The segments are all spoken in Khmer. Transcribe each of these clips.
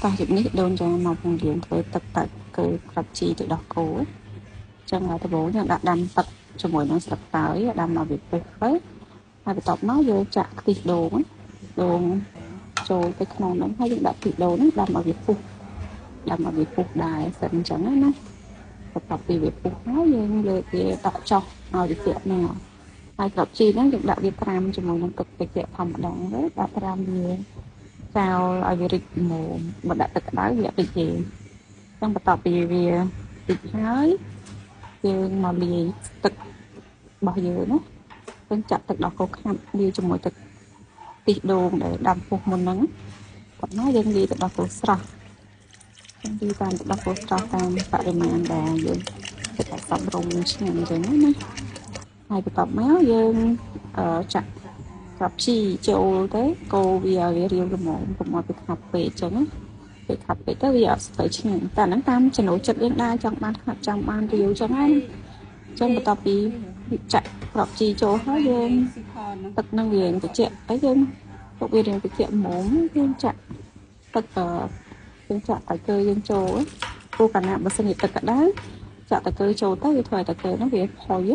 តោះជំនេះដូនចាមកពងរៀនធ្វើទឹកទឹកគឺក្របជីទៅដោះគោចឹងដល់ដំបូងយើងដាក់ដាំទឹកជាមួយនឹងស្លឹកតើយដាំឲ្យវាពុះទៅហើយបន្ទាប់មកយើងចាក់ខ្ទិះដូងចូលទៅក្នុងហ្នឹងហើយយើងដាក់ខ្ទិះដូងហ្នឹងដាំឲ្យវាពុះដែរសិនអញ្ចឹងណាបន្ទាប់ពីវាពុះហើយយើងលើកវាដាក់ចុះឲ្យវាទាក់មកហើយក្របជីហ្នឹងយើងដាក់វាត្រាំជាមួយនឹងទឹកតិចធម្មតាទៅដាក់ត្រាំវាចោលឲ្យវារីកល្មមមកដាក់ទឹកក្តៅវារីកទេចឹងបន្ទាប់ពីវារីកហើយយើងមកលាយទឹករបស់យើងណាយើងចាក់ទឹកដោះគោខាប់លាយជាមួយទឹកខ្ទិះដូងដែលដាំពុះមុនហ្នឹងបន្ទាប់មកយើងលាយទឹកដោះគោស្រស់យើងលាយតាមទឹកដោះគោស្រស់តាមបរិមាណដែលយើងគិតថាសមរម្យឆ្ងាញ់អញ្ចឹងណាហើយបន្ទាប់មកយើងចាក់ក្របជីចូលទៅកូរវាឲ្យវារាវល្មមកុំឲ្យវាខាប់ពេកអញ្ចឹងណាពេលខាប់ពេកទៅវាអត់ស្ទើរឆ្ងាញ់តែហ្នឹងតាមចំណូលចិត្តយើងដែរចង់បានខាប់ចង់បានរាវអញ្ចឹងណាអញ្ចឹងបន្ទាប់ពីចាក់ក្របជីចូលហើយយើងទឹកនឹងវាត្រជាក់ហើយយើងទុកវារៀងត្រជាក់ល្មមយើងចាក់ទឹកយើងចាក់តើគឺយើងចូលព្រោះកាលណាបើសិនជាទឹកក្តៅចាក់តើគឺចូលទៅវាធ្វើឲ្យតើគឺហ្នឹងវាផុយ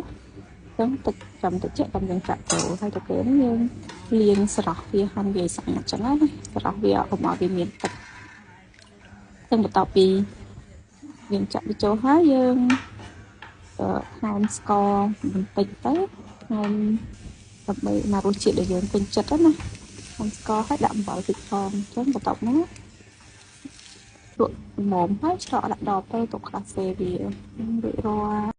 ចឹងទឹកចាំត្រជាក់ចាំយើងចាក់ចូលហើយតើគឺហ្នឹងយើងលាងស្រោះវាហាន់វាស្អាតចឹងណាស្រោះវាកុំឲ្យវាមានទឹកចឹងបន្ទាប់ពីយើងចាក់វាចូលហើយយើងថែមស្ករបន្តិចទៅថែមដើម្បីមករសជាតិដែលយើងពេញចិត្តណាថែមស្ករហើយដាក់អំបិលតិចផងចឹងបន្ទាប់មកលក់ល្មមហើយច្រកដាក់ដបទៅទុកខ្លះសេវារួចរាល់